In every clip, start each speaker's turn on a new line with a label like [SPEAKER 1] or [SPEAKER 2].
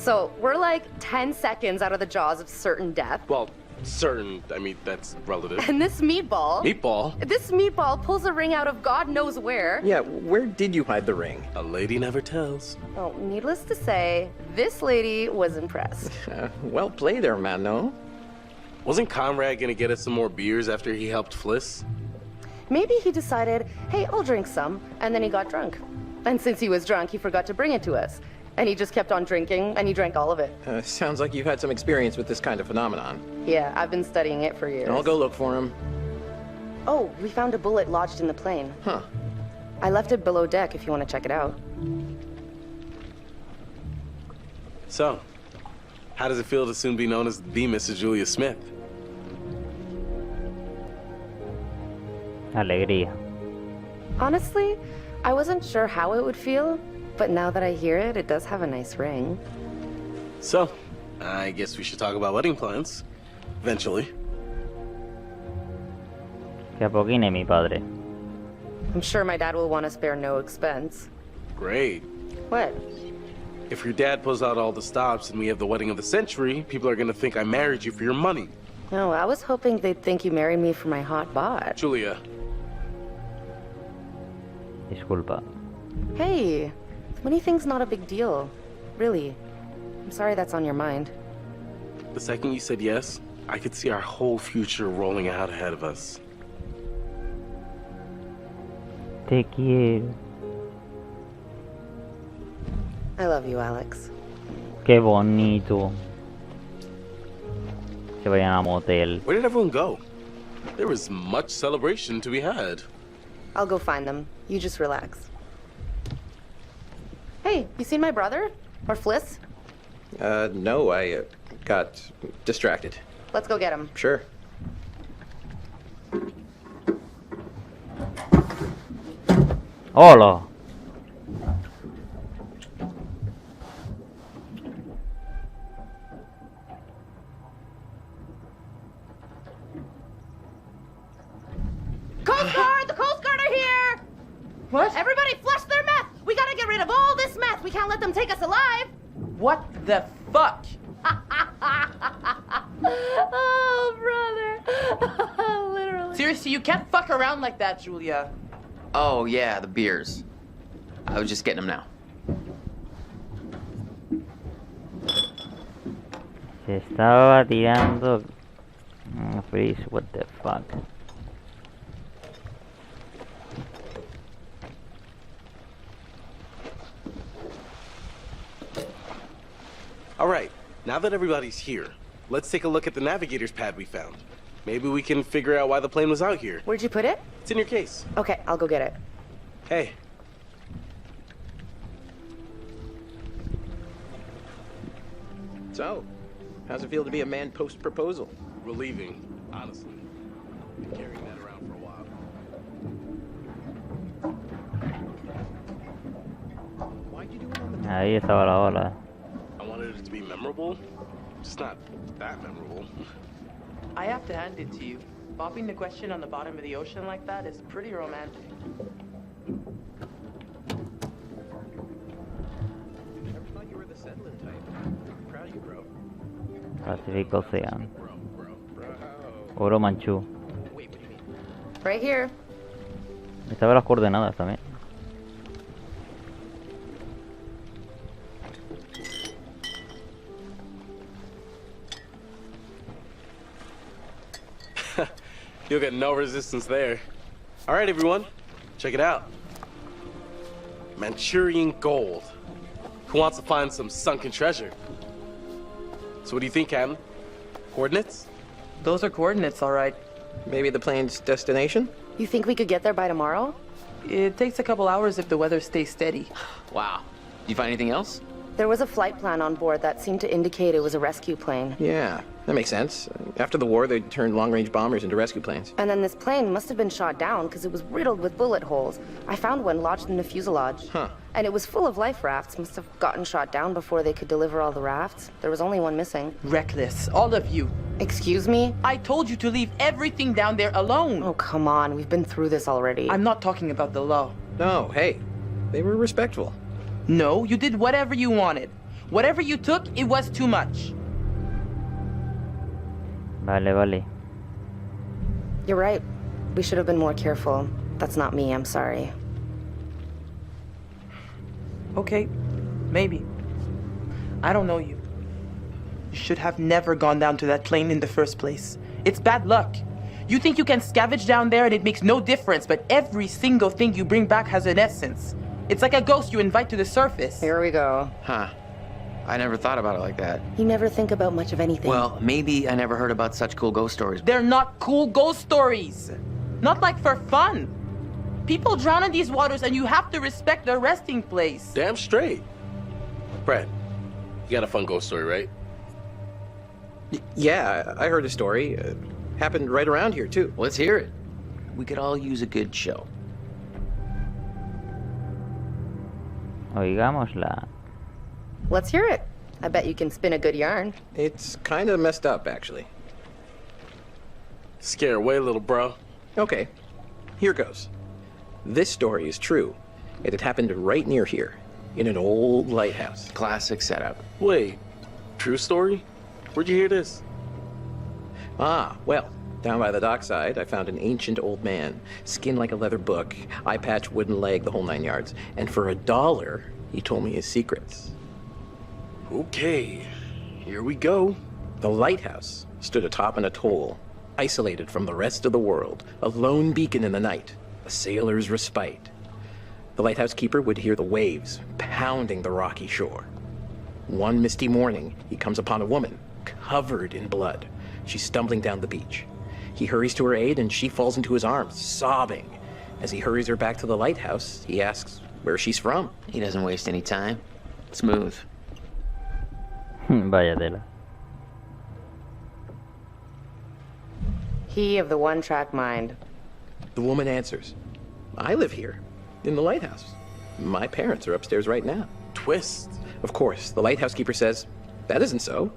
[SPEAKER 1] So, we're like 10 seconds out of the jaws of certain death.
[SPEAKER 2] Well, certain, I mean, that's relative.
[SPEAKER 1] And this meatball... This meatball pulls a ring out of God knows where.
[SPEAKER 3] Yeah, where did you hide the ring?
[SPEAKER 2] A lady never tells.
[SPEAKER 1] Oh, needless to say, this lady was impressed.
[SPEAKER 3] Well played there, man, no?
[SPEAKER 2] Wasn't Conrad gonna get us some more beers after he helped Fliss?
[SPEAKER 1] Maybe he decided, hey, I'll drink some, and then he got drunk. And since he was drunk, he forgot to bring it to us. And he just kept on drinking, and he drank all of it.
[SPEAKER 3] Sounds like you've had some experience with this kind of phenomenon.
[SPEAKER 1] Yeah, I've been studying it for years.
[SPEAKER 3] I'll go look for him.
[SPEAKER 1] Oh, we found a bullet lodged in the plane.
[SPEAKER 3] Huh.
[SPEAKER 1] I left it below deck if you want to check it out.
[SPEAKER 2] So, how does it feel to soon be known as the Mrs. Julia Smith?
[SPEAKER 4] Alegría.
[SPEAKER 1] Honestly, I wasn't sure how it would feel, but now that I hear it, it does have a nice ring.
[SPEAKER 2] So, I guess we should talk about wedding plans. Eventually.
[SPEAKER 4] Que apoquine mi padre.
[SPEAKER 1] I'm sure my dad will want to spare no expense.
[SPEAKER 2] Great.
[SPEAKER 1] What?
[SPEAKER 2] If your dad pulls out all the stops and we have the wedding of the century, people are gonna think I married you for your money.
[SPEAKER 1] No, I was hoping they'd think you married me for my hot bod.
[SPEAKER 2] Julia.
[SPEAKER 4] Disculpa.
[SPEAKER 1] Hey, money-thing's not a big deal. Really. I'm sorry that's on your mind.
[SPEAKER 2] The second you said yes, I could see our whole future rolling out ahead of us.
[SPEAKER 4] Te quiero.
[SPEAKER 1] I love you, Alex.
[SPEAKER 4] Qué bonito. Se vayan a motel.
[SPEAKER 2] Where did everyone go? There was much celebration to be had.
[SPEAKER 1] I'll go find them. You just relax. Hey, you seen my brother? Or Fliss?
[SPEAKER 3] No, I got distracted.
[SPEAKER 1] Let's go get him.
[SPEAKER 3] Sure.
[SPEAKER 4] Hola.
[SPEAKER 1] Coast Guard! The Coast Guard are here!
[SPEAKER 5] What?
[SPEAKER 1] Everybody flush their meth! We gotta get rid of all this meth! We can't let them take us alive!
[SPEAKER 5] What the fuck?
[SPEAKER 1] Oh, brother. Literally.
[SPEAKER 5] Seriously, you can't fuck around like that, Julia.
[SPEAKER 6] Oh, yeah, the beers. I was just getting them now.
[SPEAKER 4] Se estaba tirando. Freeze, what the fuck.
[SPEAKER 2] All right, now that everybody's here, let's take a look at the navigator's pad we found. Maybe we can figure out why the plane was out here.
[SPEAKER 1] Where'd you put it?
[SPEAKER 2] It's in your case.
[SPEAKER 1] Okay, I'll go get it.
[SPEAKER 2] Hey.
[SPEAKER 3] So, how's it feel to be a man post-proposal?
[SPEAKER 2] Relieving, honestly. Been carrying that around for a while.
[SPEAKER 3] Why'd you do it on the
[SPEAKER 4] Ahí estaba la ola.
[SPEAKER 2] I wanted it to be memorable, just not that memorable.
[SPEAKER 5] I have to hand it to you. Bopping the question on the bottom of the ocean like that is pretty romantic.
[SPEAKER 3] Never thought you were the settling type. I'm proud of you, bro.
[SPEAKER 4] Pacífico Ocean.
[SPEAKER 3] Bro.
[SPEAKER 4] Oro Manchú.
[SPEAKER 3] Wait, what do you mean?
[SPEAKER 1] Right here.
[SPEAKER 4] Estaba las coordenadas también.
[SPEAKER 2] You'll get no resistance there. All right, everyone, check it out. Manchurian gold. Who wants to find some sunken treasure? So what do you think, Captain? Coordinates?
[SPEAKER 5] Those are coordinates, all right.
[SPEAKER 3] Maybe the plane's destination?
[SPEAKER 1] You think we could get there by tomorrow?
[SPEAKER 5] It takes a couple hours if the weather stays steady.
[SPEAKER 6] Wow. You find anything else?
[SPEAKER 1] There was a flight plan on board that seemed to indicate it was a rescue plane.
[SPEAKER 3] Yeah, that makes sense. After the war, they turned long-range bombers into rescue planes.
[SPEAKER 1] And then this plane must have been shot down because it was riddled with bullet holes. I found one lodged in the fuselage.
[SPEAKER 3] Huh.
[SPEAKER 1] And it was full of life rafts. Must have gotten shot down before they could deliver all the rafts. There was only one missing.
[SPEAKER 5] Reckless, all of you.
[SPEAKER 1] Excuse me?
[SPEAKER 5] I told you to leave everything down there alone.
[SPEAKER 1] Oh, come on. We've been through this already.
[SPEAKER 5] I'm not talking about the law.
[SPEAKER 3] No, hey, they were respectful.
[SPEAKER 5] No, you did whatever you wanted. Whatever you took, it was too much.
[SPEAKER 4] Vale, vale.
[SPEAKER 1] You're right. We should have been more careful. That's not me, I'm sorry.
[SPEAKER 5] Okay, maybe. I don't know you. You should have never gone down to that plane in the first place. It's bad luck. You think you can scavenge down there and it makes no difference, but every single thing you bring back has an essence. It's like a ghost you invite to the surface.
[SPEAKER 1] Here we go.
[SPEAKER 6] Huh. I never thought about it like that.
[SPEAKER 1] You never think about much of anything.
[SPEAKER 6] Well, maybe I never heard about such cool ghost stories.
[SPEAKER 5] They're not cool ghost stories. Not like for fun. People drown in these waters and you have to respect their resting place.
[SPEAKER 2] Damn straight. Brad, you got a fun ghost story, right?
[SPEAKER 3] Yeah, I heard a story. Happened right around here, too.
[SPEAKER 6] Let's hear it. We could all use a good show.
[SPEAKER 4] Oigámosla.
[SPEAKER 1] Let's hear it. I bet you can spin a good yarn.
[SPEAKER 3] It's kind of messed up, actually.
[SPEAKER 2] Scare away, little bro.
[SPEAKER 3] Okay, here goes. This story is true. It had happened right near here, in an old lighthouse.
[SPEAKER 6] Classic setup.
[SPEAKER 2] Wait, true story? Where'd you hear this?
[SPEAKER 3] Ah, well, down by the dockside, I found an ancient old man, skin like a leather book, eye patch, wooden leg, the whole 9 yards. And for $1, he told me his secrets.
[SPEAKER 2] Okay, here we go.
[SPEAKER 3] The lighthouse stood atop an atoll, isolated from the rest of the world, a lone beacon in the night, a sailor's respite. The lighthouse keeper would hear the waves pounding the rocky shore. One misty morning, he comes upon a woman, covered in blood. She's stumbling down the beach. He hurries to her aid, and she falls into his arms, sobbing. As he hurries her back to the lighthouse, he asks where she's from.
[SPEAKER 6] He doesn't waste any time. Smooth.
[SPEAKER 4] Vaya tela.
[SPEAKER 1] He of the one-track mind.
[SPEAKER 3] The woman answers, I live here, in the lighthouse. My parents are upstairs right now.
[SPEAKER 2] Twist.
[SPEAKER 3] Of course, the lighthouse keeper says, that isn't so.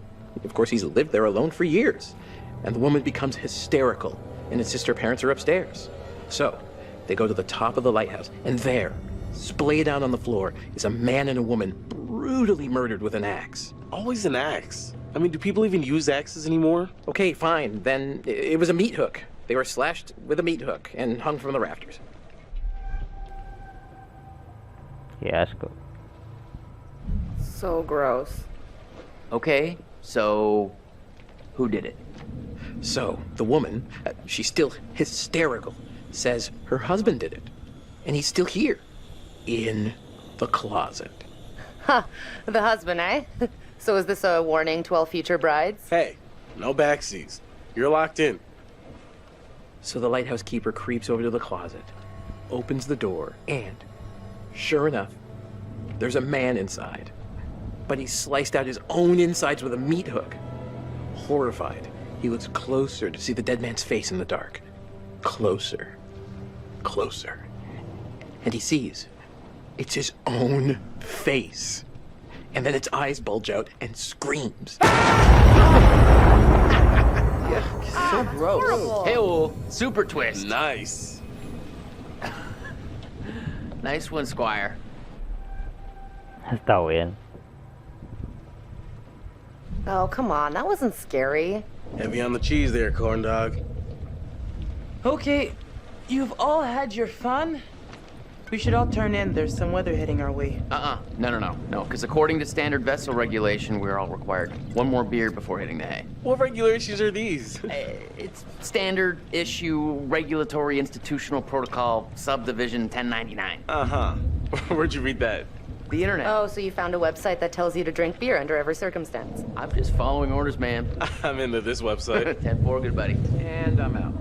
[SPEAKER 3] Of course, he's lived there alone for years. And the woman becomes hysterical and insists her parents are upstairs. So, they go to the top of the lighthouse, and there, splayed out on the floor, is a man and a woman brutally murdered with an axe.
[SPEAKER 2] Always an axe. I mean, do people even use axes anymore?
[SPEAKER 3] Okay, fine. Then it was a meat hook. They were slashed with a meat hook and hung from the rafters.
[SPEAKER 4] Qué asco.
[SPEAKER 1] So gross.
[SPEAKER 6] Okay, so who did it?
[SPEAKER 3] So, the woman, she's still hysterical, says her husband did it. And he's still here, in the closet.
[SPEAKER 1] Ha! The husband, eh? So is this a warning to all future brides?
[SPEAKER 2] Hey, no backseas. You're locked in.
[SPEAKER 3] So the lighthouse keeper creeps over to the closet, opens the door, and, sure enough, there's a man inside. But he's sliced out his own insides with a meat hook. Horrified, he looks closer to see the dead man's face in the dark. Closer. Closer. And he sees it's his own face. And then its eyes bulge out and screams.
[SPEAKER 5] So gross.
[SPEAKER 1] Horrible.
[SPEAKER 6] Hey-oh, super twist.
[SPEAKER 2] Nice.
[SPEAKER 6] Nice one, Squire.
[SPEAKER 4] Está bien.
[SPEAKER 1] Oh, come on. That wasn't scary.
[SPEAKER 2] Heavy on the cheese there, corn dog.
[SPEAKER 5] Okay, you've all had your fun. We should all turn in. There's some weather heading our way.
[SPEAKER 6] No, because according to standard vessel regulation, we're all required one more beer before hitting the hay.
[SPEAKER 2] What regulations are these?
[SPEAKER 6] It's standard issue regulatory institutional protocol subdivision 1099.
[SPEAKER 2] Uh-huh. Where'd you read that?
[SPEAKER 6] The internet.
[SPEAKER 1] Oh, so you found a website that tells you to drink beer under every circumstance.
[SPEAKER 6] I'm just following orders, man.
[SPEAKER 2] I'm into this website.
[SPEAKER 6] 10-4, good buddy.
[SPEAKER 3] And I'm out.